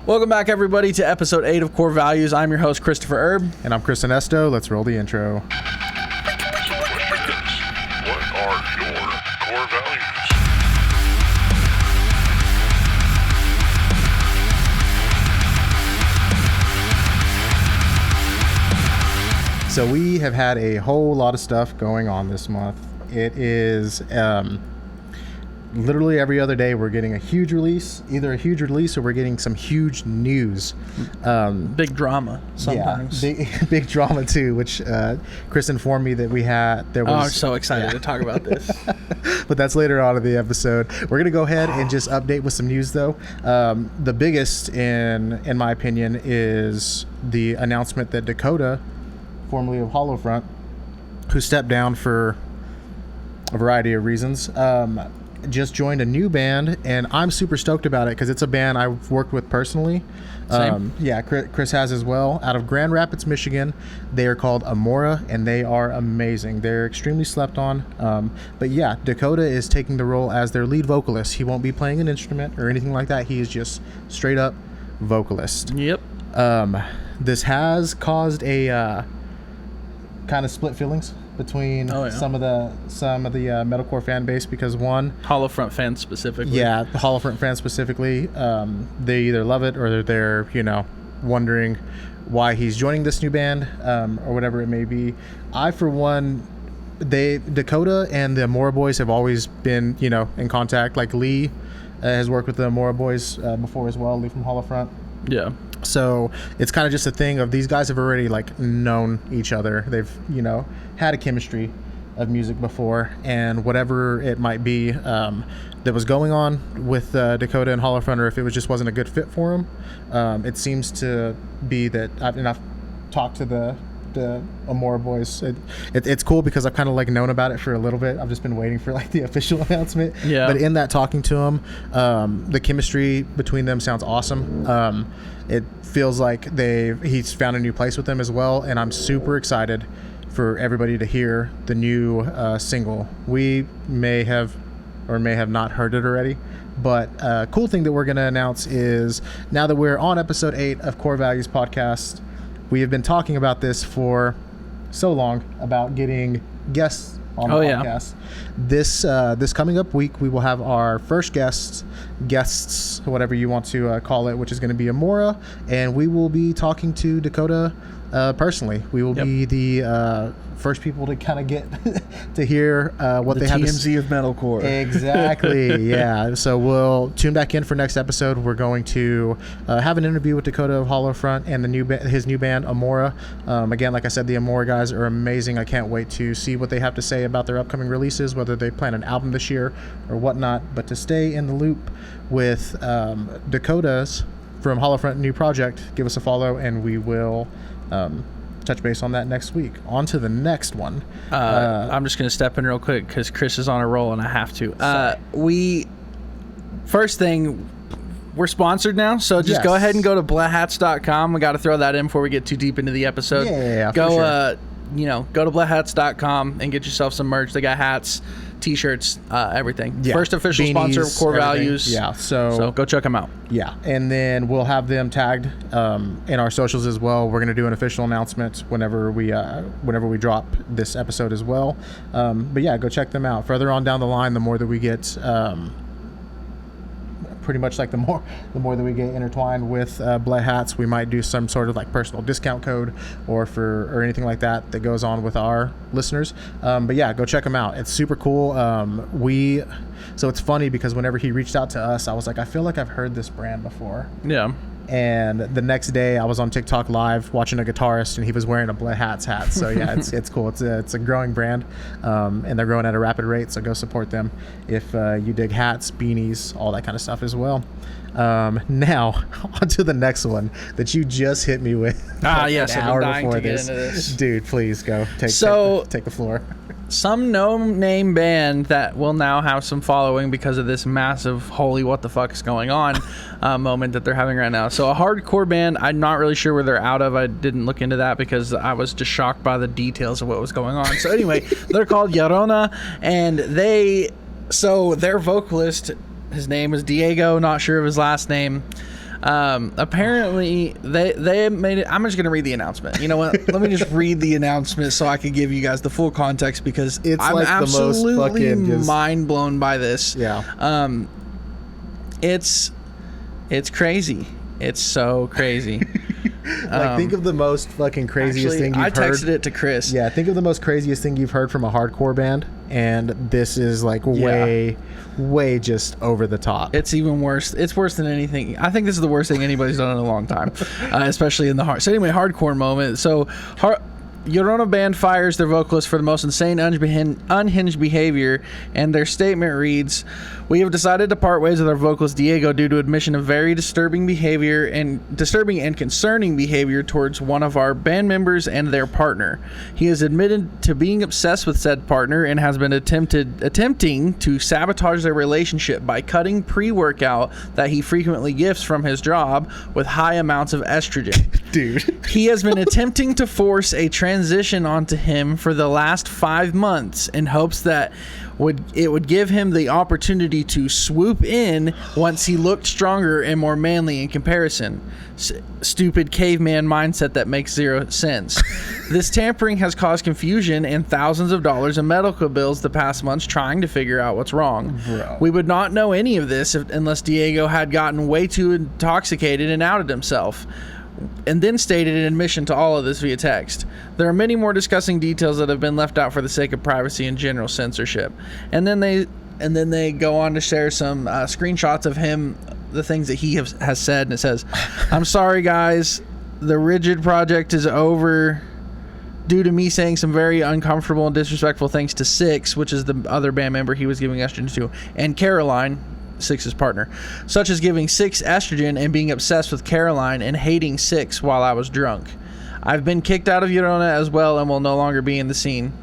Welcome back, everybody, to episode 8 of Core Values. I'm your host, Christopher Erb. And I'm Chris Ernesto. Let's roll the intro. What are your core values? So we have had a whole lot of stuff going on this month. It is literally every other day we're getting a huge release, either a huge release or we're getting some huge news. Big drama sometimes. Yeah, big drama too, which Chris informed me that there was. Oh, I'm so excited to talk about this. But that's later on in the episode. We're going to go ahead and just update with some news, though. The biggest, in my opinion, is the announcement that Dakota, formerly of Hollowfront, who stepped down for a variety of reasons, just joined a new band, and I'm super stoked about it because it's a band I've worked with personally. Same. Yeah, Chris has as well. Out of Grand Rapids, Michigan. They are called Amora, and they are amazing. They're extremely slept on. But yeah, Dakota is taking the role as their lead vocalist. He won't be playing an instrument or anything like that. He is just straight up vocalist. Yep. This has caused a kind of split feelings between some of the metalcore fan base, because one, Hollowfront fans specifically. Yeah, the Hollowfront fans specifically, they either love it or they're wondering why he's joining this new band, or whatever it may be. I, for one, Dakota and the Amora Boys have always been in contact. Like Lee has worked with the Amora Boys before as well. Lee from Hollowfront. Yeah. So it's kind of just a thing of these guys have already known each other. They've had a chemistry of music before, and whatever it might be that was going on with Dakota and Hollowfront, or if it wasn't a good fit for them, it seems to be that I've talked to the Amora Boys. It's cool because I've kind of known about it for a little bit. I've just been waiting for the official announcement. Yeah. But in that talking to them, the chemistry between them sounds awesome. It feels like he's found a new place with them as well, and I'm super excited for everybody to hear the new single. We may have or may have not heard it already, but a cool thing that we're going to announce is, now that we're on episode 8 of Core Values Podcast, we have been talking about this for so long, about getting guests on the podcast. Yeah. This coming up week, we will have our first guests, whatever you want to call it, which is going to be Amora, and we will be talking to Dakota personally. We will be the first people to kind of get to hear what they have to say. The TMZ of metalcore. Exactly. Yeah. So we'll tune back in for next episode. We're going to have an interview with Dakota of Hollowfront and his new band Amora. Again, like I said, the Amora guys are amazing. I can't wait to see what they have to say about their upcoming releases, whether they plan an album this year or whatnot. But to stay in the loop with Dakota's from Hollowfront new project, give us a follow, and we will touch base on that next week. On to the next one. I'm just going to step in real quick because Chris is on a roll and I have to. First thing, we're sponsored now, so just go ahead and go to blahats.com. We got to throw that in before we get too deep into the episode. Yeah, go, for sure. Go to blahats.com and get yourself some merch. They got hats, t-shirts, everything. Yeah. First official Beanies, sponsor of Core everything. Values. Yeah, so go check them out. Yeah, and then we'll have them tagged in our socials as well. We're going to do an official announcement whenever we drop this episode as well. But yeah, go check them out. Further on down the line, the more that we get pretty much the more that we get intertwined with Bled Hats, we might do some sort of personal discount code or anything like that goes on with our listeners. But yeah, go check them out. It's super cool. So it's funny because whenever he reached out to us, I was like, I feel like I've heard this brand before. Yeah. And the next day I was on TikTok live watching a guitarist, and he was wearing a Bled Hats hat. So yeah, it's cool. It's a growing brand, and they're growing at a rapid rate. So go support them if you dig hats, beanies, all that kind of stuff as well. Now on to the next one that you just hit me with. Yes, an I've hour been dying before to get into this. Dude, please go take the floor. Some no-name band that will now have some following because of this massive holy what the fuck is going on moment that they're having right now. So a hardcore band, I'm not really sure where they're out of. I didn't look into that because I was just shocked by the details of what was going on. So anyway, they're called Yarona, and their vocalist, his name is Diego, not sure of his last name. Apparently, they made it. I'm just going to read the announcement. You know what? Let me just read the announcement so I can give you guys the full context, because I'm like absolutely mind blown by this. Yeah. It's crazy. It's so crazy. Think of the most fucking craziest thing you've heard. I texted it to Chris. Yeah, think of the most craziest thing you've heard from a hardcore band, and this is like way just over the top. It's even worse. It's worse than anything. I think this is the worst thing anybody's done in a long time, especially in the hard. So anyway, hardcore moment. So Llorona band fires their vocalist for the most insane, unhinged behavior, and their statement reads, "We have decided to part ways with our vocalist Diego due to admission of very disturbing and concerning behavior towards one of our band members and their partner. He has admitted to being obsessed with said partner and has been attempting to sabotage their relationship by cutting pre-workout that he frequently gifts from his job with high amounts of estrogen." Dude. He has been attempting to force a transition onto him for the last 5 months in hopes that it would give him the opportunity to swoop in once he looked stronger and more manly in comparison. Stupid caveman mindset that makes zero sense. This tampering has caused confusion and thousands of dollars in medical bills the past months trying to figure out what's wrong. Bro. We would not know any of this unless Diego had gotten way too intoxicated and outed himself, and then stated an admission to all of this via text. There are many more discussing details that have been left out for the sake of privacy and general censorship. And then they go on to share some screenshots of him, the things that he has said, and it says, "I'm sorry guys, the Rigid project is over due to me saying some very uncomfortable and disrespectful things to Six," which is the other band member he was giving estrogen to, "and Caroline," Six's partner, "such as giving Six estrogen and being obsessed with Caroline and hating Six while I was drunk. I've been kicked out of Llorona as well and will no longer be in the scene."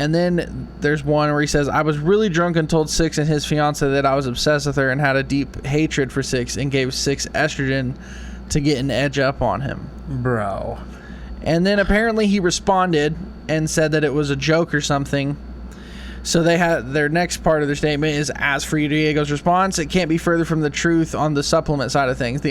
And then there's one where he says, "I was really drunk and told Six and his fiance that I was obsessed with her and had a deep hatred for Six and gave Six estrogen to get an edge up on him." Bro. And then apparently he responded and said that it was a joke or something. So they had their next part of their statement is, "As for Diego's response, it can't be further from the truth on the supplement side of things."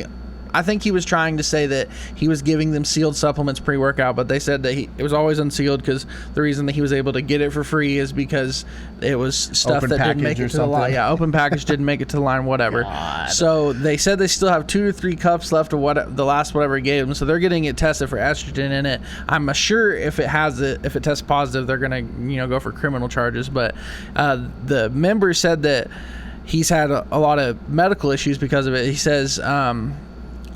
I think he was trying to say that he was giving them sealed supplements pre-workout, but they said that it was always unsealed because the reason that he was able to get it for free is because it was stuff Open that didn't make it to the line. Yeah, open package didn't make it to the line, whatever. God. So they said they still have 2 to 3 cups left of the last whatever he gave them. So they're getting it tested for estrogen in it. I'm sure if it tests positive, they're gonna go for criminal charges. But the member said that he's had a lot of medical issues because of it. He says,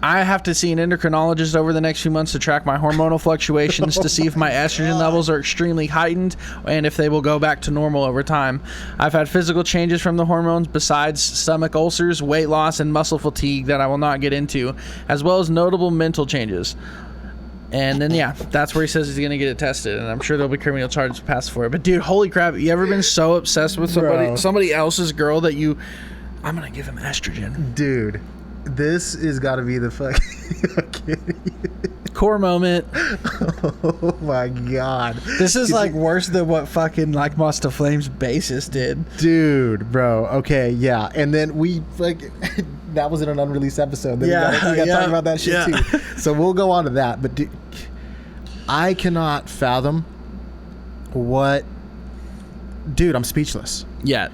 "I have to see an endocrinologist over the next few months to track my hormonal fluctuations to see if my estrogen levels are extremely heightened and if they will go back to normal over time. I've had physical changes from the hormones besides stomach ulcers, weight loss, and muscle fatigue that I will not get into, as well as notable mental changes." And then, that's where he says he's going to get it tested. And I'm sure there'll be criminal charges passed for it. But, dude, holy crap. You ever been so obsessed with somebody else's girl that I'm going to give him estrogen? Dude. This has got to be the fucking core moment. Oh my god. This is like worse than what fucking like Must of Flames bassist did. Dude, bro. Okay, yeah. And then we that was in an unreleased episode. Then we got to talk about that shit too. So we'll go on to that. But dude, I cannot fathom what. Dude, I'm speechless. Yeah.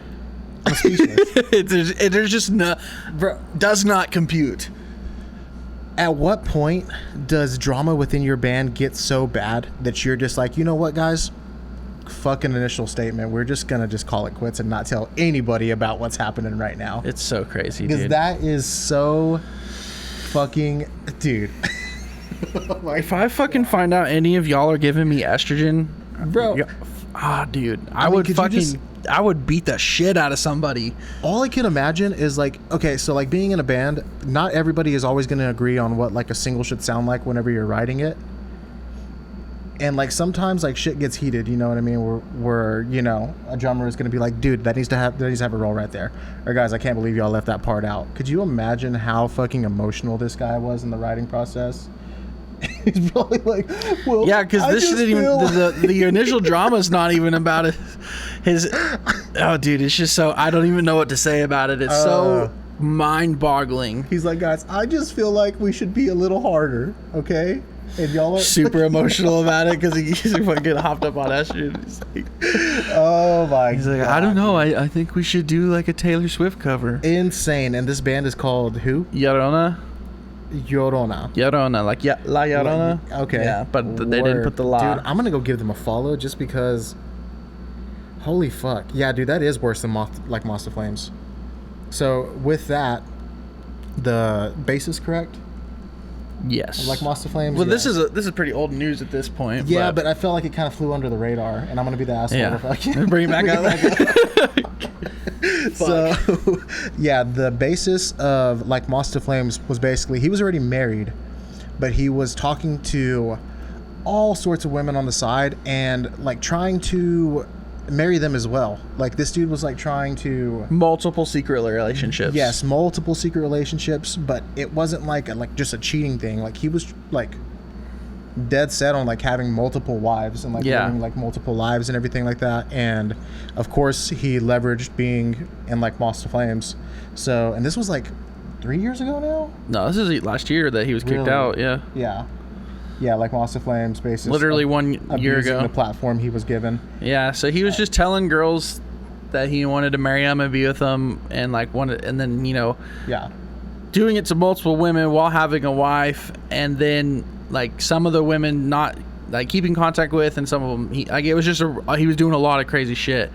I'm speechless. There's just no, bro, does not compute. At what point does drama within your band get so bad that you're just like, you know what, guys? Fucking initial statement. We're just gonna call it quits and not tell anybody about what's happening right now. It's so crazy, dude. Because that is so fucking, dude. If I fucking find out any of y'all are giving me estrogen, bro. Dude, I would beat the shit out of somebody. All I can imagine is like, okay, so like being in a band, not everybody is always going to agree on what like a single should sound like whenever you're writing it. And like sometimes like shit gets heated, you know what I mean? Where a drummer is going to be like, dude, that needs to have a roll right there. Or guys, I can't believe y'all left that part out. Could you imagine how fucking emotional this guy was in the writing process? He's probably like, well, yeah, because this shouldn't even the initial drama is not even about it. Oh, dude, it's just so I don't even know what to say about it. It's so mind-boggling. He's like, guys, I just feel like we should be a little harder, okay? And y'all are Super emotional about it because he's fucking hopped up on that shit. He's like, oh my he's like, God. I don't know. I think we should do like a Taylor Swift cover. Insane. And this band is called who? Llorona. Llorona. Like La Llorona. Okay. Yeah, but they didn't put the la. Dude, I'm going to go give them a follow just because. Holy fuck. Yeah, dude, that is worse than Moss to Flames. So with that, the bass is correct? Yes. Like Moss to Flames? Well, Yeah. this is pretty old news at this point. Yeah, but I felt like it kind of flew under the radar, and I'm going to be the asshole. Yeah. If I can. Bring it back out. So, yeah, the basis of like Moss to Flames was basically he was already married, but he was talking to all sorts of women on the side and like trying to marry them as well. Like this dude was like trying to Multiple secret relationships. yes, multiple secret relationships, but it wasn't like just a cheating thing. Like he was like dead set on like having multiple wives and like living like multiple lives and everything like that. And of course he leveraged being in like Moss to Flames. So, and this was like 3 years ago now. No, this is last year that he was kicked Really? out. Yeah. Yeah, like Moss to Flames basically Literally 1 year ago. the platform he was given. Yeah, so he was just telling girls that he wanted to marry them and be with them, and like wanted, and then Yeah. doing it to multiple women while having a wife, and then like some of the women not like keeping contact with, and some of them it was just he was doing a lot of crazy shit.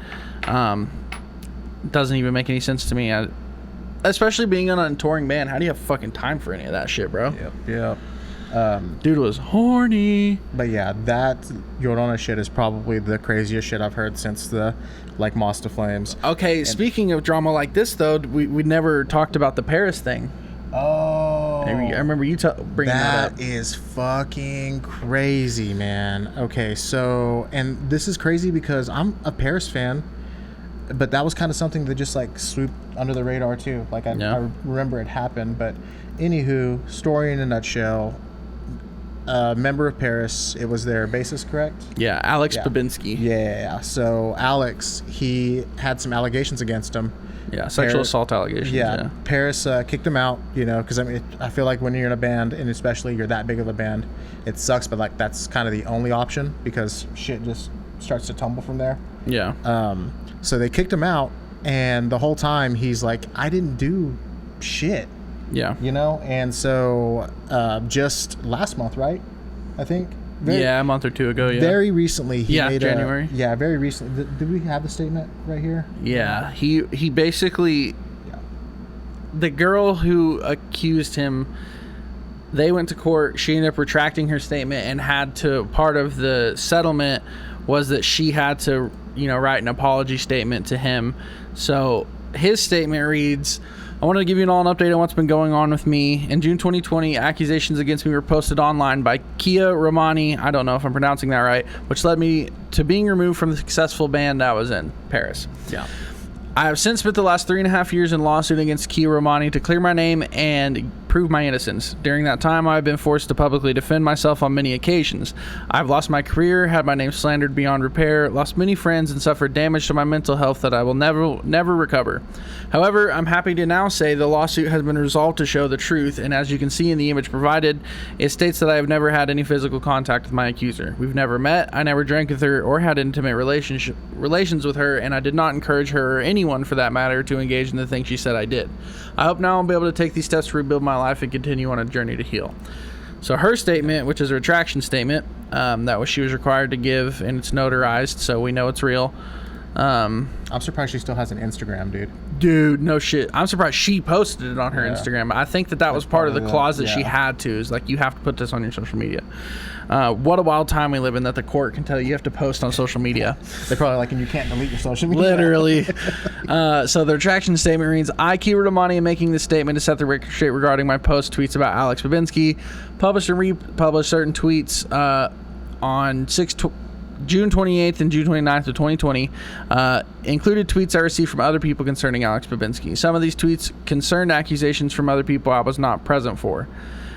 Doesn't even make any sense to me. Especially being on a touring band, how do you have fucking time for any of that shit, bro? Yep. Dude was horny. But yeah, that Llorona shit is probably the craziest shit I've heard since the like Moss to Flames. Okay, speaking of drama like this though, we never talked about the Paris thing. Oh, I remember you bringing that up. That is fucking crazy, man. Okay, so, and this is crazy because I'm a Paris fan, but that was kind of something that just like swooped under the radar too. Like I remember it happened, but anywho, story in a nutshell. Member of Paris, it was their bassist, correct? Yeah, Alex Babinski. Yeah, so Alex, he had some allegations against him. Yeah, sexual assault allegations. Yeah. Paris kicked him out, because I mean, I feel like when you're in a band, and especially you're that big of a band, it sucks, but like that's kind of the only option because shit just starts to tumble from there. Yeah. So they kicked him out, and the whole time he's like, I didn't do shit. Yeah. And so just last month, right? I think. A month or two ago. Yeah. Very recently, he made January. very recently. Did we have the statement right here? Yeah. He basically, the girl who accused him, they went to court. She ended up retracting her statement and had to. Part of the settlement was that she had to, write an apology statement to him. So his statement reads, I wanted to give you all an update on what's been going on with me. In June 2020, accusations against me were posted online by Kia Romani, I don't know if I'm pronouncing that right, which led me to being removed from the successful band I was in, Paris. Yeah. I have since spent the last 3.5 years in lawsuit against Kia Romani to clear my name and prove my innocence. During that time, I've been forced to publicly defend myself on many occasions. I've lost my career, had my name slandered beyond repair, lost many friends, and suffered damage to my mental health that I will never recover. However, I'm happy to now say the lawsuit has been resolved to show the truth, and as you can see in the image provided, it states that I have never had any physical contact with my accuser. We've never met, I never drank with her or had intimate relations with her, and I did not encourage her or anyone for that matter to engage in the things she said I did. I hope now I'll be able to take these steps to rebuild my life and continue on a journey to heal. So her statement, which is a retraction statement, she was required to give, and it's notarized, so we know it's real. I'm surprised she still has an Instagram, dude. Dude, no shit. I'm surprised she posted it on her Instagram. I think that was part of the clause that she had to. Is like, you have to put this on your social media. What a wild time we live in that the court can tell you have to post on social media. They're probably like, and you can't delete your social media. Literally. So the retraction statement reads, I, Kira Romani, am making this statement to set the record straight regarding my post tweets about Alex Babinski. Published and republished certain tweets on June 28th and June 29th of 2020, included tweets I received from other people concerning Alex Babinski. Some of these tweets concerned accusations from other people I was not present for.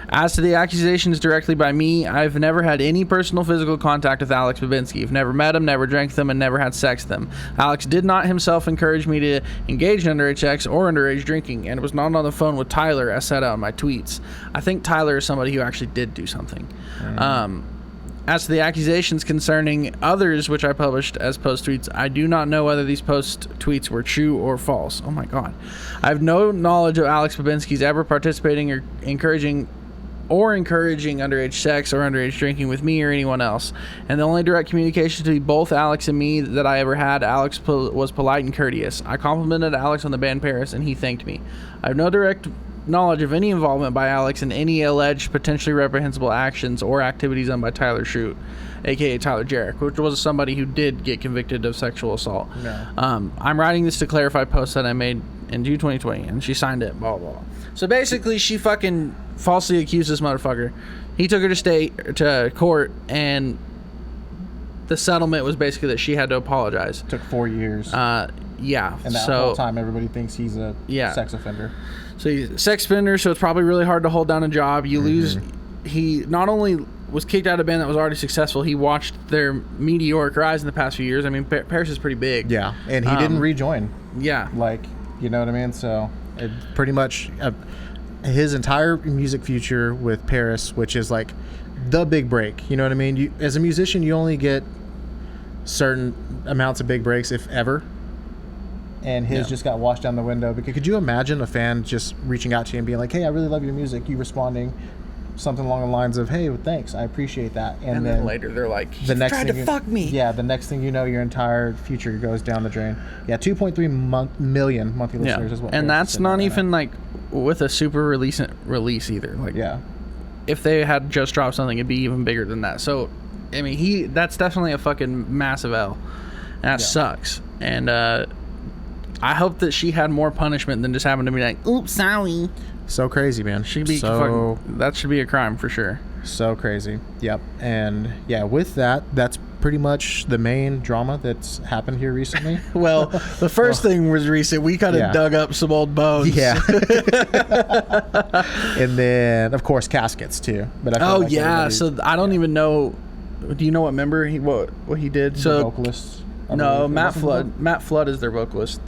As to the accusations directly by me, I've never had any personal physical contact with Alex Babinski. I've never met him, never drank with him, and never had sex with him. Alex did not himself encourage me to engage in underage sex or underage drinking, and was not on the phone with Tyler as set out in my tweets. I think Tyler is somebody who actually did do something. As to the accusations concerning others which I published as post tweets, I do not know whether these post tweets were true or false. Oh my god. I have no knowledge of Alex Babinski's ever participating or encouraging underage sex or underage drinking with me or anyone else. And the only direct communication to both Alex and me that I ever had, Alex was polite and courteous. I complimented Alex on the band Paris, and he thanked me. I have no direct knowledge of any involvement by Alex in any alleged potentially reprehensible actions or activities done by Tyler Shute, aka Tyler Jarek, which was somebody who did get convicted of sexual assault. No. I'm writing this to clarify posts that I made in June 2020, and she signed it, blah, blah, blah. So basically, she fucking falsely accused this motherfucker. He took her to court, and the settlement was basically that she had to apologize. Took 4 years. Yeah. And that whole time, everybody thinks he's a sex offender. So he's a sex offender, so it's probably really hard to hold down a job. You lose. He not only was kicked out of a band that was already successful, he watched their meteoric rise in the past few years. I mean, Paris is pretty big. Yeah, and he didn't rejoin. Yeah. Like, you know what I mean? So it pretty much his entire music future with Paris, which is like the big break. You know what I mean? You, as a musician, you only get certain amounts of big breaks, if ever. And his just got washed down the window. Because could you imagine a fan just reaching out to you and being like, "Hey, I really love your music." You responding something along the lines of, "Hey, thanks, I appreciate that." And then later they're like, "The next tried to fuck me." Yeah, the next thing you know, your entire future goes down the drain. Yeah, 2.3 million monthly listeners is what. And that's not even like with a super release either. Like, if they had just dropped something, it'd be even bigger than that. So, I mean, that's definitely a fucking massive L. And that sucks. And I hope that she had more punishment than just having to be like, "Oops, sorry." So crazy, man. That should be a crime for sure. So crazy. Yep. And yeah, with that, that's pretty much the main drama that's happened here recently. Well, the first thing was recent. We kind of dug up some old bones. Yeah. And then, of course, caskets too. But I feel like so I don't even know. Do you know what member what he did? The vocalist. No, Matt Flood. Matt Flood is their vocalist.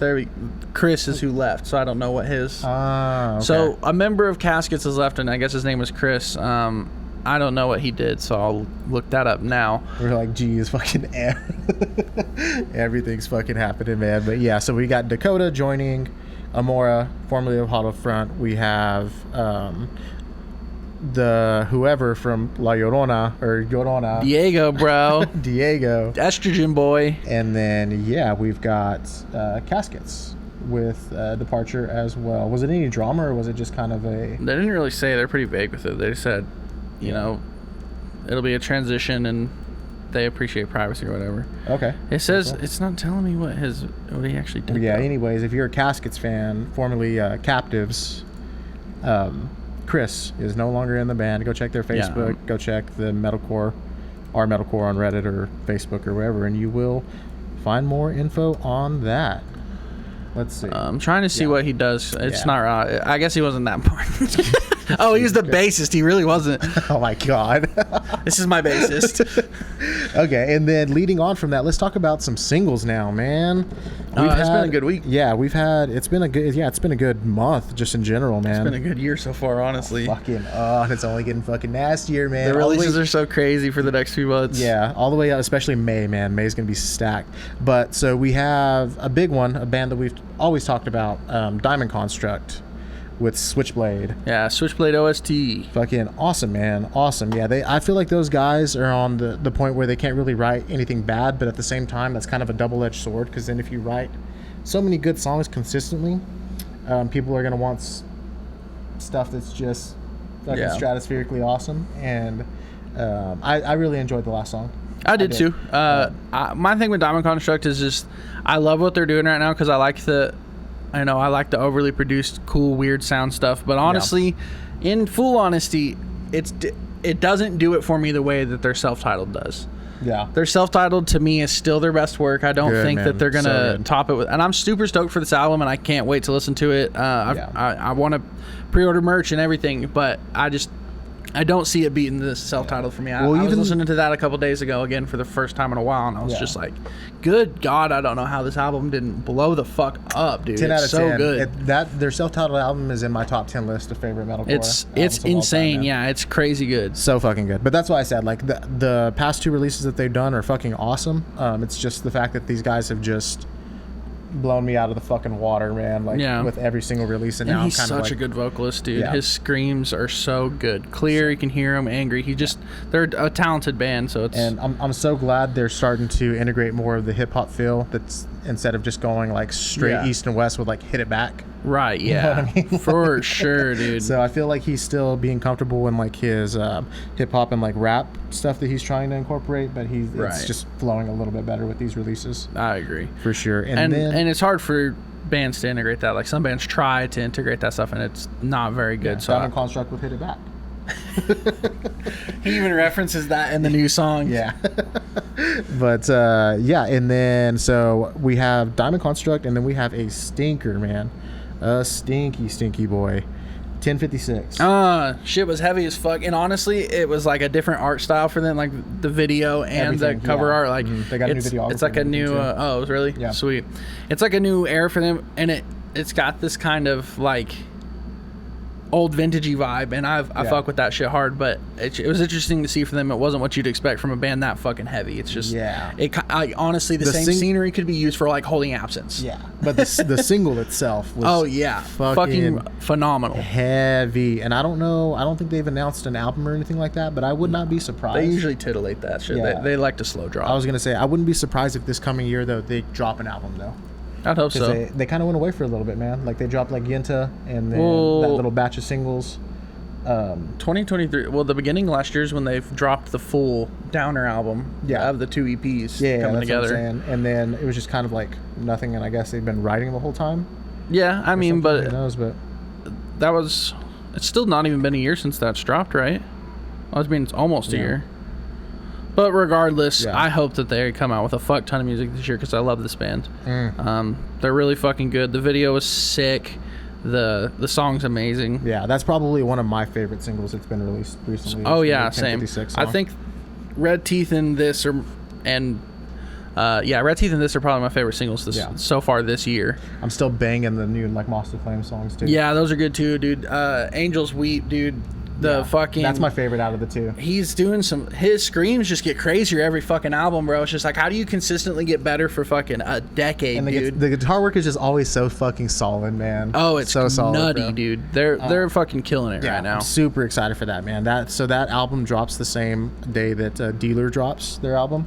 Chris is who left, so I don't know what his. Okay. So a member of Caskets has left, and I guess his name was Chris. I don't know what he did, so I'll look that up now. We're like, geez, fucking everything's fucking happening, man. But yeah, so we got Dakota joining Amora, formerly of Hollow Front. We have the whoever from La Llorona. Diego, bro. Diego. Estrogen boy. And then, we've got Caskets with Departure as well. Was it any drama, or was it just kind of a... They didn't really say. They're pretty vague with it. They said, you know, it'll be a transition and they appreciate privacy or whatever. Okay. It says, it's not telling me what he actually did. Yeah, anyways, if you're a Caskets fan, formerly Captives... Chris is no longer in the band. Go check their Facebook. Go check the metalcore, our metalcore on Reddit or Facebook or wherever, and you will find more info on that. Let's see. I'm trying to see what he does. It's not right. I guess he wasn't that important. Oh, he was the bassist. He really wasn't. Oh my god. This is my bassist. Okay, and then leading on from that, let's talk about some singles now, man. It's been a good week. Yeah, it's been a good month just in general, man. It's been a good year so far, honestly. And it's only getting fucking nastier, man. The releases are so crazy for the next few months. Yeah, all the way out, especially May, man. May's gonna be stacked. But so we have a big one, a band that we've always talked about, Diamond Construct. With Switchblade. Yeah, Switchblade OST. Fucking awesome, man. Awesome. Yeah, I feel like those guys are on the point where they can't really write anything bad, but at the same time, that's kind of a double-edged sword, because then if you write so many good songs consistently, people are going to want stuff that's just fucking stratospherically awesome. And I really enjoyed the last song. I did too. My thing with Diamond Construct is just, I love what they're doing right now, because I like the overly produced, cool, weird sound stuff. But honestly, in full honesty, it doesn't do it for me the way that their self-titled does. Yeah. Their self-titled, to me, is still their best work. I don't think that they're going to top it with... And I'm super stoked for this album, and I can't wait to listen to it. I want to pre-order merch and everything, but I don't see it beating this self-titled for me. I was listening to that a couple days ago again for the first time in a while, and I was just like, good God, I don't know how this album didn't blow the fuck up, dude. 10 out of 10. So good. Their self-titled album is in my top 10 list of favorite metalcore. It's insane. Yeah, it's crazy good. So fucking good. But that's why I said, like, the past 2 releases that they've done are fucking awesome. It's just the fact that these guys have just blown me out of the fucking water, man. Like, with every single release, and now he's I'm kind of such a good vocalist, dude. Yeah. His screams are so good, clear. You can hear him, angry. They're a talented band, so it's. And I'm so glad they're starting to integrate more of the hip hop feel. That's instead of just going like straight east and west with like hit it back. Right. Yeah. You know what I mean? For sure, dude. So I feel like he's still being comfortable in like his hip hop and like rap stuff that he's trying to incorporate, but it's just flowing a little bit better with these releases. I agree for sure. And it's hard for bands to integrate that. Like some bands try to integrate that stuff, and it's not very good. So Diamond Construct with Hit It Back. He even references that in the new song. Yeah. But and then so we have Diamond Construct, and then we have a stinker, man. A stinky boy. 1056. Shit was heavy as fuck, and honestly it was like a different art style for them, like the video and everything, the cover art. Like they got a new video. It's like a new oh really? Yeah. Sweet. It's like a new era for them, and it's got this kind of like old vintagey vibe, and I fuck with that shit hard. But it was interesting to see for them. It wasn't what you'd expect from a band that fucking heavy. It's just honestly the same scenery could be used for like holding absence. Yeah, but the single itself was fucking phenomenal, heavy. And I don't think they've announced an album or anything like that, but I would not be surprised. They usually titillate that shit. They like to slow drop. I was gonna say I wouldn't be surprised if this coming year though they drop an album though. I'd hope so. They kind of went away for a little bit, man. Like they dropped like Yenta and then that little batch of singles. 2023. Well, the beginning of last year is when they've dropped the full Downer album. Of the 2 EPs coming together. What I'm saying. And then it was just kind of like nothing. And I guess they've been writing the whole time. Yeah, I mean, but who knows? But it's still not even been a year since that's dropped, right? I mean, it's almost a year. But regardless, I hope that they come out with a fuck ton of music this year because I love this band. They're really fucking good. The video is sick. The song's amazing. Yeah, that's probably one of my favorite singles that's been released recently. Oh yeah, same. I think Red Teeth and this Red Teeth and this are probably my favorite singles so far this year. I'm still banging the new like Moss to Flame songs too. Yeah, those are good too, dude. Angels Weep, dude. That's my favorite out of the 2. He's doing his screams just get crazier every fucking album, bro. It's just like, how do you consistently get better for fucking a decade, dude? The guitar work is just always so fucking solid, man. Oh, it's so solid, nutty, bro. Dude. They're fucking killing it right now. I'm super excited for that, man. That album drops the same day that Dealer drops their album.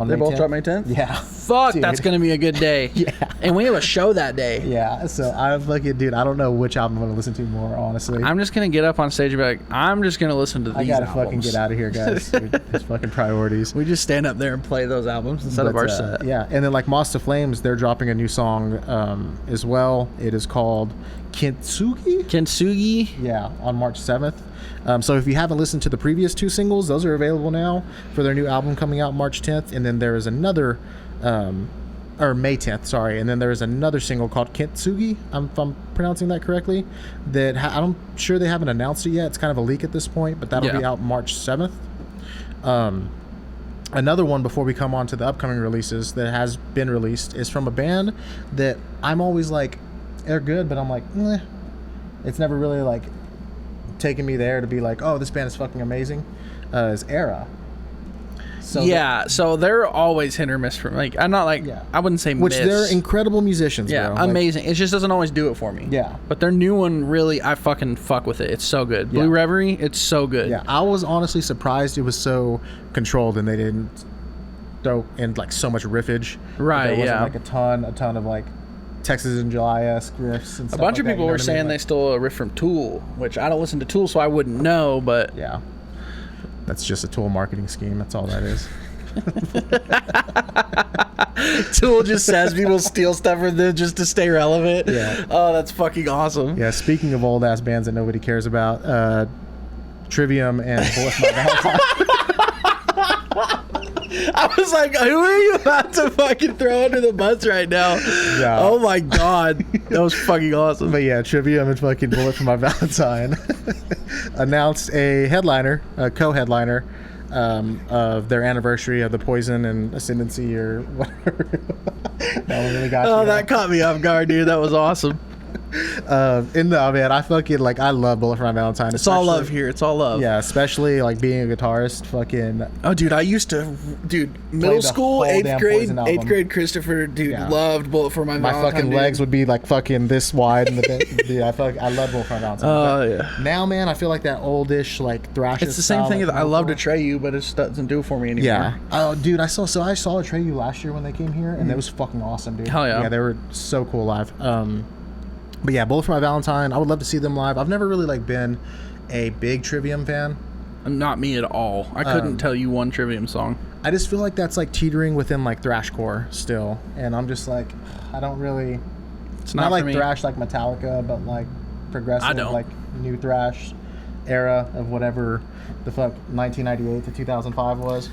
They both drop May 10th? Yeah. Fuck, dude. That's going to be a good day. Yeah. And we have a show that day. Yeah, so I'm fucking, dude, I don't know which album I'm going to listen to more, honestly. I'm just going to get up on stage and be like, I'm just going to listen to these albums. I got to fucking get out of here, guys. It's fucking priorities. We just stand up there and play those albums instead of our set. Yeah, and then like Moss to Flames, they're dropping a new song as well. It is called Kintsugi? Yeah, on March 7th. So if you haven't listened to the previous 2 singles, those are available now for their new album coming out March 10th. And then there is another, or May 10th, sorry. And then there is another single called Kintsugi, if I'm pronouncing that correctly, that I'm sure they haven't announced it yet. It's kind of a leak at this point, but that'll be out March 7th. Another one before we come on to the upcoming releases that has been released is from a band that I'm always like, they're good, but I'm like, it's never really like taking me there to be like, oh, this band is fucking amazing. Is Era. So they're always hit or miss for me. Like, I'm not like, I wouldn't say which miss. They're incredible musicians, bro. Amazing. It just doesn't always do it for me. Yeah. But their new one, really, I fucking fuck with it. It's so good. Blue Reverie, it's so good. Yeah, I was honestly surprised it was so controlled and they didn't throw in like so much riffage. Right, there wasn't like a ton of like Texas in July-esque riffs and stuff. A bunch of people were saying they stole a riff from Tool, which I don't listen to Tool, so I wouldn't know, but... Yeah. That's just a Tool marketing scheme. That's all that is. Tool just says people steal stuff from them just to stay relevant. Yeah. Oh, that's fucking awesome. Yeah, speaking of old-ass bands that nobody cares about, Trivium and Bullet My Valentine. I was like, who are you about to fucking throw under the bus right now? Yeah. Oh my god, that was fucking awesome. But yeah, Trivium and fucking Bullet for My Valentine announced a headliner, a co-headliner, of their anniversary of the Poison and Ascendancy or whatever. That one really got you. That caught me off guard, dude. That was awesome. Man, I fucking like. I love Bullet for My Valentine. It's all love here. It's all love. Yeah, especially like being a guitarist. Fucking. Oh, dude, I used to, middle school, whole eighth damn grade, Poison album. Christopher, dude, Yeah. loved Bullet for My Valentine. My fucking dude. legs would be like fucking this wide in the bed. Dude, I love Bullet for My Valentine. Oh But yeah. now, man, I feel like that oldish like thrash. It's the same thing that I love to Atreyu, but it just doesn't do it for me anymore. Yeah. Oh, dude, I saw Atreyu last year when they came here, and that was fucking awesome, dude. Hell yeah. Yeah, they were so cool live. But yeah, Bullet for My Valentine, I would love to see them live. I've never really like been a big Trivium fan. Not me at all. I couldn't tell you one Trivium song. I just feel like that's like teetering within like thrashcore still, and I'm just like, I don't really. It's Not not like for me. thrash like Metallica, but like progressive, I don't. like new thrash era of whatever the fuck 1998 to 2005 was.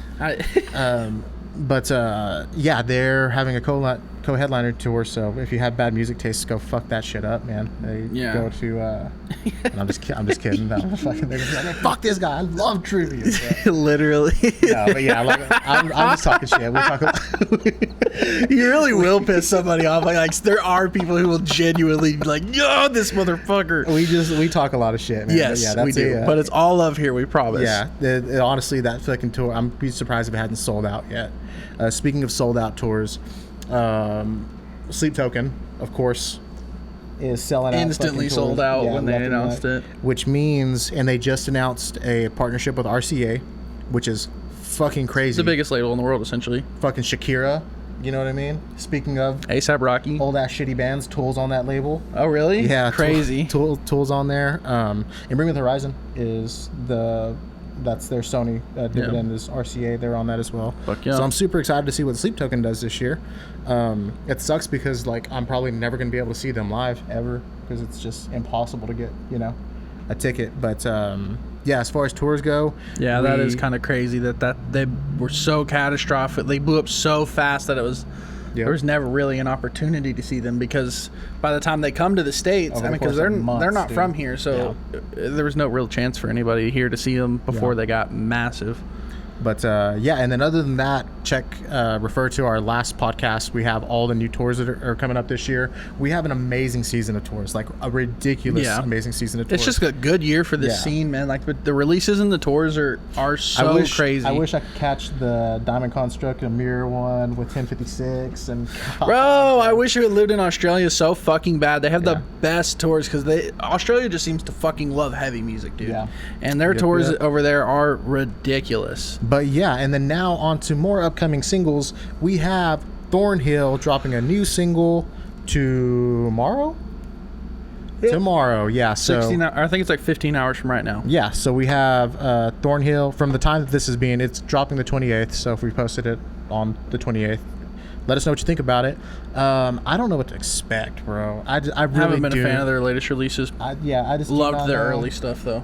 Yeah, they're having a co-headliner tour, so if you have bad music tastes, go fuck that shit up, man. They Yeah. go to and I'm just kidding. No, fucking, they're just like, fuck this guy, I love trivia. Literally. No, but yeah, like, I'm just talking shit. We're talking You really will piss somebody off. Like there are people who will genuinely be like, yo, this motherfucker. we talk a lot of shit, man. Yes, but yeah, we do. But it's all love here, we promise. Yeah, honestly, that fucking tour, I'm be surprised if it hadn't sold out yet. Speaking of sold out tours, Sleep Token, of course, is selling out. Instantly fucking sold tours. out Yeah, when they left and announced right. it. Which means, and they just announced a partnership with RCA, which is fucking crazy. It's the biggest label in the world, essentially. Fucking Shakira, you know what I mean? Speaking of ASAP Rocky. old ass shitty bands, Tool's on that label. Oh, really? Yeah, Crazy. Tool's on there. And Bring Me the Horizon is that's their Sony dividend is RCA. They're on that as well. Fuck yeah. So I'm super excited to see what Sleep Token does this year. It sucks because like I'm probably never gonna be able to see them live ever because it's just impossible to get a ticket. But yeah, as far as tours go, Yeah, that is kind of crazy that they were so catastrophic. They blew up so fast that it was Yep. there was never really an opportunity to see them because by the time they come to the States, Over I the mean, because course of they're months, not dude. from here, so there was no real chance for anybody here to see them before they got massive. But yeah, and then other than that, refer to our last podcast. We have all the new tours that are coming up this year. We have an amazing season of tours, like a ridiculous, amazing season of tours. It's just a good year for this scene, man. Like the releases and the tours are so crazy. I wish I could catch the Diamond Construct and Mirror one with 1056 and. Bro, I wish I had lived in Australia so fucking bad. They have the best tours because Australia just seems to fucking love heavy music, dude. Yeah. And their tours over there are ridiculous. But yeah, and then now on to more upcoming singles. We have Thornhill dropping a new single tomorrow. Tomorrow, yeah. So 16 I think it's like 15 hours from right now. yeah, so we have Thornhill from the time that this is being. It's dropping the 28th. So if we posted it on the 28th, let us know what you think about it. I don't know what to expect, bro. I really haven't been a fan of their latest releases. I just do Loved not their know. early stuff though.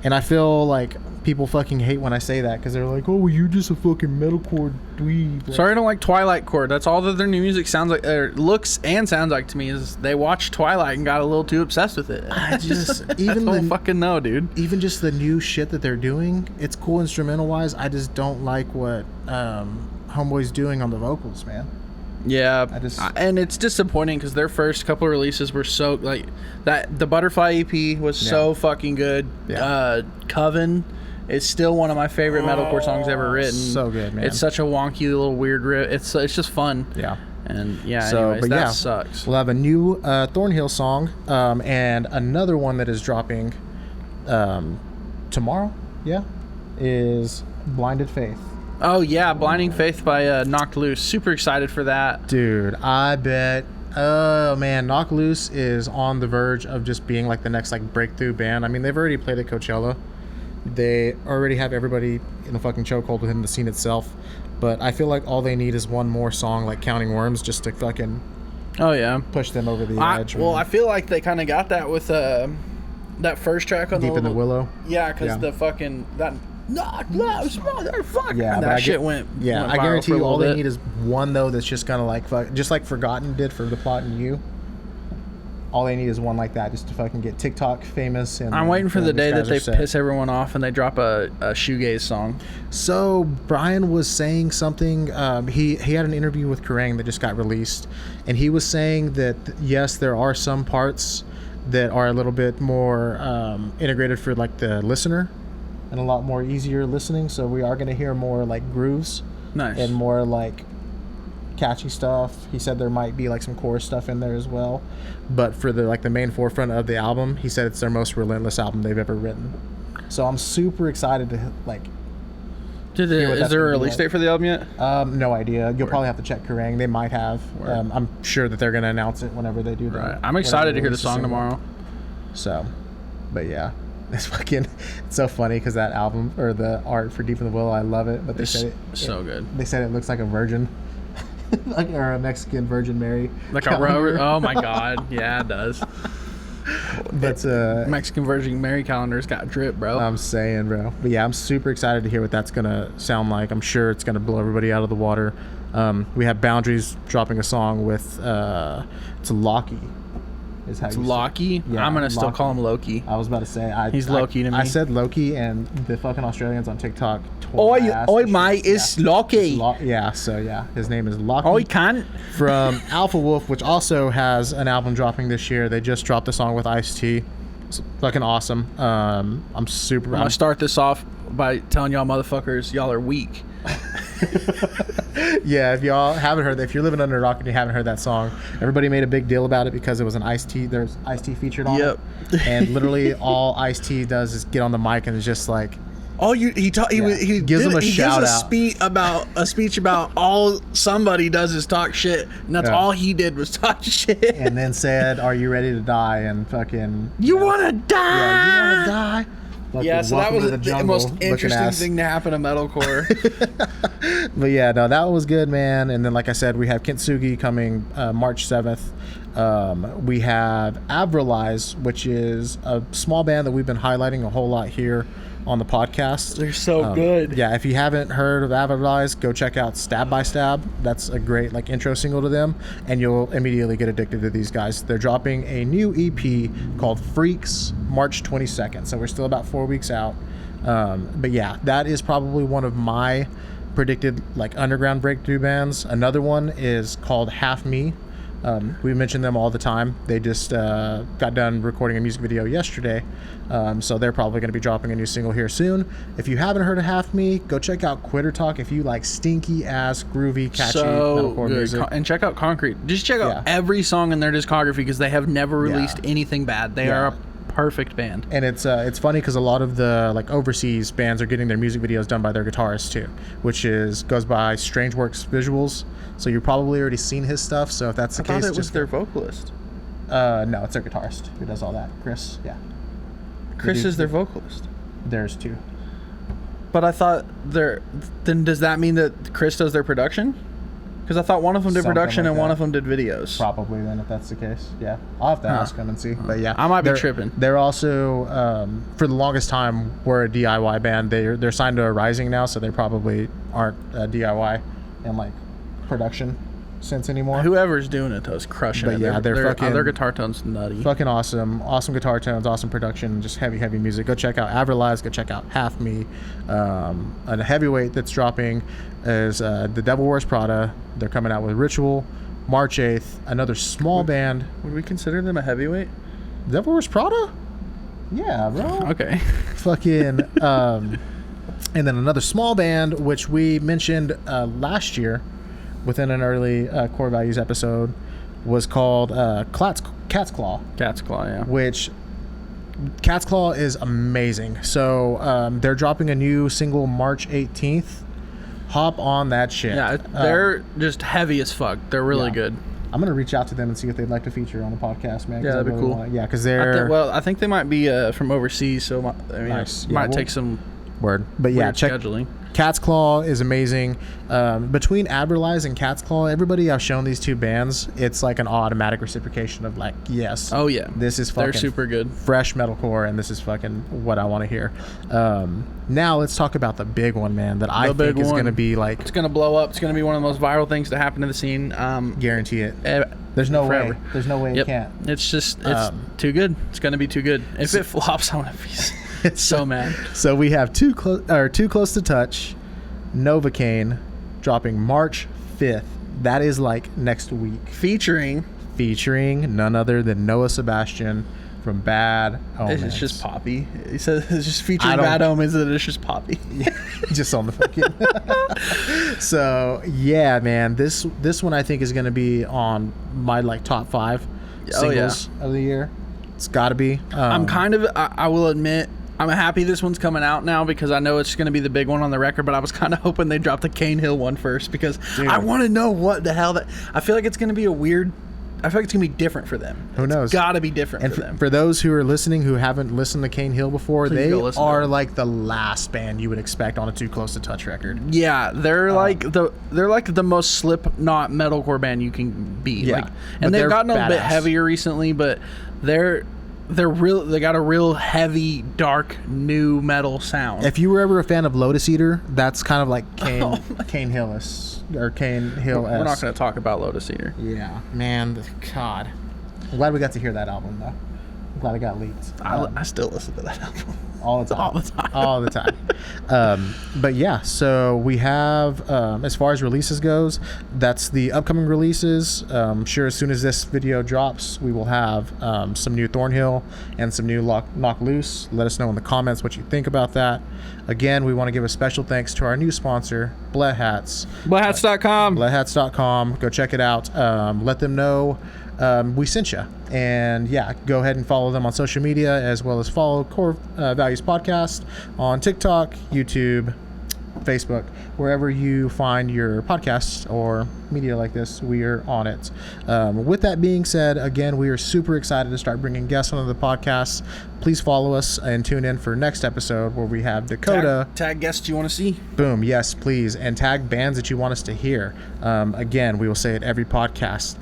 And I feel like people fucking hate when I say that because they're like, "Oh, well, you're just a fucking metalcore dweeb." Like, Sorry, I don't like Twilight Core. That's all that their new music sounds like, or looks and sounds like to me. Is they watched Twilight and got a little too obsessed with it. I just I even don't fucking know, dude. even just the new shit that they're doing, it's cool instrumental wise. I just don't like what Homeboy's doing on the vocals, man. Yeah, I and it's disappointing because their first couple of releases were so like that. The Butterfly EP was so fucking good. Yeah. Coven is still one of my favorite metalcore songs ever written. So good, man. It's such a wonky little weird riff. It's just fun. Yeah. And yeah, So, anyways, but that yeah, sucks. We'll have a new Thornhill song, and another one that is dropping tomorrow. Yeah, is Blinded Faith. Oh yeah, Blinding Faith by Knocked Loose. Super excited for that. Dude, I bet. Oh man, Knock Loose is on the verge of just being like the next like breakthrough band. I mean, they've already played at Coachella. They already have everybody in the fucking chokehold within the scene itself. But I feel like all they need is one more song like Counting Worms just to fucking Oh yeah, push them over the edge. Well, I feel like they kind of got that with that first track on Deep in the Willow. Yeah, because Yeah. the fucking that not close, motherfucker. Yeah, And but that shit went. Yeah, went I viral guarantee for a you, all little they bit. need is one though that's just gonna like just like Forgotten did for The Plot and You. All they need is one like that just to fucking get TikTok famous. And I'm waiting for the these day that guys are they set. piss everyone off and they drop a shoegaze song. So Brian was saying something. He had an interview with Kerrang that just got released, and he was saying that yes, there are some parts that are a little bit more integrated for like the listener, and a lot more easier listening. So we are going to hear more like grooves, Nice. and more like catchy stuff. He said there might be like some chorus stuff in there as well, but for the main forefront of the album, he said it's their most relentless album they've ever written. So I'm super excited to like. Is that's there a gonna be release like. date for the album yet? No idea. You'll probably have to check Kerrang. They might have. I'm sure that they're going to announce it whenever they do that. Right. I'm excited to hear the song tomorrow. So, but yeah, it's so funny because that album or the art for Deep in the Willow, I love it. But they It's said so good. They said it looks like a virgin, or a Mexican Virgin Mary. Like calendar. oh my god, yeah, it does. But Mexican Virgin Mary calendar's got drip, bro. I'm saying, bro. But yeah, I'm super excited to hear what that's gonna sound like. I'm sure it's gonna blow everybody out of the water. We have Boundaries dropping a song with it's Loki. Is how It's you say it. Loki. Yeah, I'm gonna still Loki. call him Loki. I was about to say He's Loki to me. I said Loki, and the fucking Australians on TikTok. Oi, It's mate, it's Loki. yeah, so yeah, his name is Loki. Oi, cunt. From Alpha Wolf, which also has an album dropping this year. They just dropped a song with Ice-T. It's fucking awesome. I'm super. I'm gonna start this off by telling y'all motherfuckers, y'all are weak. Yeah, if y'all haven't heard that, if you're living under a rock and you haven't heard that song, everybody made a big deal about it because it was an Ice-T. There's Ice-T featured on Yep. it. And literally all Ice-T does is get on the mic and is just like, He gives him a shout out. a speech about all somebody does is talk shit, and that's Yeah. all he did was talk shit. and then said, "Are you ready to die?" And fucking, You wanna die? yeah, you want to die? Fucking Yeah, so that Welcome was to the Jungle most looking interesting ass. thing to happen to metalcore. But yeah, no, that was good, man. And then, like I said, we have Kintsugi coming March 7th. We have Alvarez, which is a small band that we've been highlighting a whole lot here on the podcast. They're so good. Yeah, if you haven't heard of Alvarez, go check out Stab by Stab. That's a great intro single to them, and you'll immediately get addicted to these guys. They're dropping a new EP called Freaks March 22nd, so we're still about 4 weeks out. But yeah, that is probably one of my predicted underground breakthrough bands. Another one is called Half Me. We mention them all the time. They just got done recording a music video yesterday, so they're probably going to be dropping a new single here soon. If you haven't heard of Half Me, go check out Quitter Talk if you like stinky ass, groovy, catchy So metalcore good. music. And check out Concrete. Just check out Yeah. every song in their discography because they have never released anything bad. They Yeah. are a perfect band. And it's funny because a lot of the overseas bands are getting their music videos done by their guitarist too, which goes by Strangeworks Visuals. So you've probably already seen his stuff. So if that's the I thought case, it was just their vocalist. no, it's their guitarist who does all that. Chris, yeah, Chris is their vocalist. there's two. But I thought then does that mean that Chris does their production? Because I thought one of them did Something production like and one that. of them did videos. Probably then, if that's the case, yeah. I'll have to ask them and see. But yeah, I might be they're- tripping. They're also for the longest time we're a DIY band. They're signed to a Rising now, so they probably aren't DIY in production sense anymore. Whoever's doing it though is crushing But it. yeah, they're fucking- their guitar tone's nutty. Fucking awesome guitar tones, awesome production, just heavy music. Go check out Alvarez, go check out Half Me. A heavyweight that's dropping is The Devil Wears Prada. They're coming out with Ritual March 8th. Another small band. Would we consider them a heavyweight? Devil Wears Prada? Yeah, bro. Okay. Fucking and then another small band which we mentioned last year within an early Core Values episode was called Cat's Claw. Cat's Claw, yeah. Which Cat's Claw is amazing. So they're dropping a new single March 18th. Hop on that shit. Yeah, they're just heavy as fuck. They're really yeah. good. I'm gonna reach out to them and see if they'd like to feature on the podcast, man. 'cause Yeah, I that'd be really cool. wanna- yeah, because they're I think they might be from overseas, so Nice. it Yeah, might we'll- take some Word. But yeah, Weird check. scheduling. Cat's Claw is amazing. Between Alvarez and Cat's Claw, everybody I've shown these two bands, it's like an automatic reciprocation of like, yes. Oh yeah, This is fucking they're super good. fresh metalcore, and this is fucking what I want to hear. Now let's talk about the big one, man, that I think is going to be like... It's going to blow up. It's going to be one of the most viral things to happen to the scene. Guarantee it. There's no forever. way. There's no way it can't. It's just, it's too good. It's going to be too good. If it flops, I'm going to be so mad. So we have Too Close to Touch, Novocaine, dropping March 5th. That is like next week. Featuring None other than Noah Sebastian from Bad Omens. It's just Poppy. He says it's just featuring Bad Omens, and it's just Poppy. Just on the fucking. So yeah, man, this one I think is going to be on my like top 5 singles of the year. It's got to be. I will admit, I'm happy this one's coming out now because I know it's going to be the big one on the record, but I was kind of hoping they dropped the Cane Hill one first because I want to know what the hell that... I feel like it's going to be a weird... I feel like it's going to be different for them. Who knows? It's got to be different and for them. For those who are listening who haven't listened to Cane Hill before, Please they are like the last band you would expect on a Too Close to Touch record. Yeah, they're like the most Slipknot metalcore band you can be. Yeah, like, and they've gotten a bit heavier recently, but they're real. They got a real heavy, dark, new metal sound. If you were ever a fan of Lotus Eater, that's kind of like Cane Hill-esque. Or Cane Hill-esque. We're not going to talk about Lotus Eater. Yeah, man, God. I'm glad we got to hear that album, though. I'm glad it got leaked. I still listen to that album. All the time. But yeah, so we have, as far as releases goes, that's the upcoming releases. Sure, as soon as this video drops, we will have some new Thornhill and some new Knock Loose. Let us know in the comments what you think about that. Again, we want to give a special thanks to our new sponsor, Bled Hats. Bledhats.com. Bledhats.com. Go check it out. Let them know we sent you. And yeah, go ahead and follow them on social media, as well as follow Core Values Podcast on TikTok, YouTube, Facebook, wherever you find your podcasts or media like this, we are on it. With that being said, again, we are super excited to start bringing guests onto the podcast. Please follow us and tune in for next episode where we have Dakota. Tag guests you want to see. Boom, yes, please. And tag bands that you want us to hear. Again, we will say it every podcast.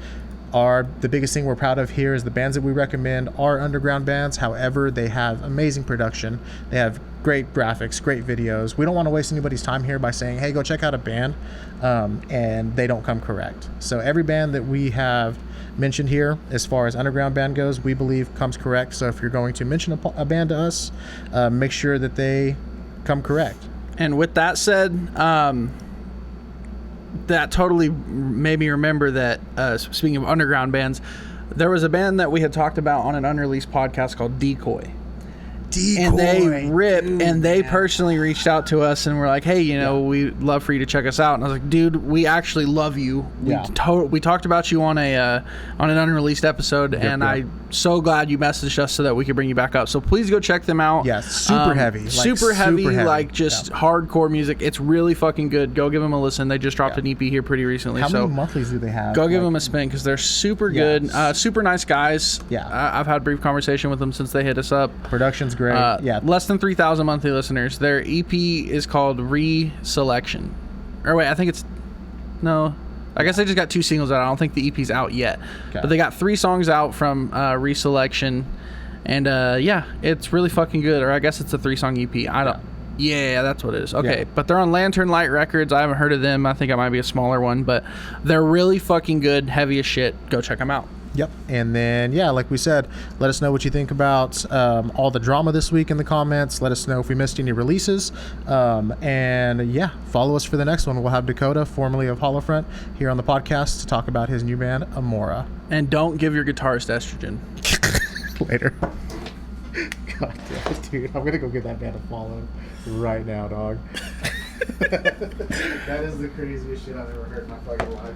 The biggest thing we're proud of here is the bands that we recommend are underground bands. However, they have amazing production. They have great graphics, great videos. We don't want to waste anybody's time here by saying, hey, go check out a band, and they don't come correct. So every band that we have mentioned here, as far as underground band goes, we believe comes correct. So if you're going to mention a band to us, make sure that they come correct. And with that said, that totally made me remember that, speaking of underground bands, there was a band that we had talked about on an unreleased podcast called Decoy. And they personally reached out to us and were like, hey, we'd love for you to check us out. And I was like, dude, we actually love you. We talked about you on an unreleased episode, I'm so glad you messaged us so that we could bring you back up. So please go check them out. Yeah, super heavy. Super heavy, like just hardcore music. It's really fucking good. Go give them a listen. They just dropped an EP here pretty recently. How many monthlies do they have? Go give them a spin because they're super good. Super nice guys. Yeah. I've had a brief conversation with them since they hit us up. Production's great. Less than 3,000 monthly listeners. Their EP is called Reselection. Or wait, I think it's... No. I guess they just got 2 singles out. I don't think the EP's out yet. Okay. But they got 3 songs out from Reselection. And it's really fucking good. Or I guess it's a 3-song EP. Yeah, that's what it is. Okay, but they're on Lantern Light Records. I haven't heard of them. I think it might be a smaller one. But they're really fucking good. Heavy as shit. Go check them out. Yep. And then, like we said, let us know what you think about all the drama this week in the comments. Let us know if we missed any releases. And follow us for the next one. We'll have Dakota, formerly of Hollowfront, here on the podcast to talk about his new band, Amora. And don't give your guitarist estrogen. Later. God damn it, dude. I'm going to go get that band a follow right now, dog. That is the craziest shit I've ever heard in my fucking life.